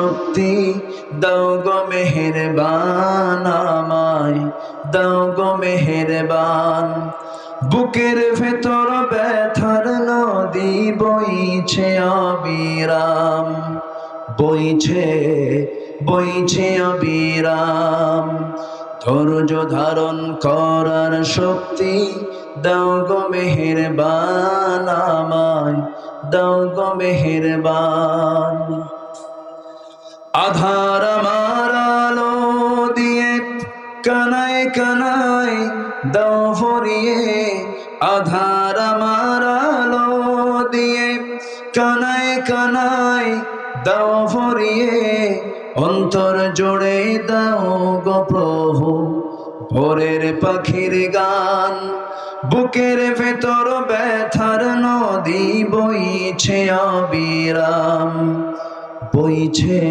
শক্তি দাও গো মেহেরবান আমায় দাও গো মেহেরবান বুকের ভেতর ব্যথার নদী বইছে অবিরাম বইছে বইছে অবিরাম ধৈর্য ধারণ করার শক্তি দাও গো মেহেরবান আমায় দাও গো মেহেরবান আধার আমার আলো দিয়ে কানায় কানায় দাও ভরিয়ে আধার আমার আলো দিয়ে কানায় কানায় দাও ভরিয়ে অন্তর জোড়ে দাও গো প্রভু ভোরের পাখির গান বুকের ভেতর ব্যথার নদী বইছে অবিরাম বইছে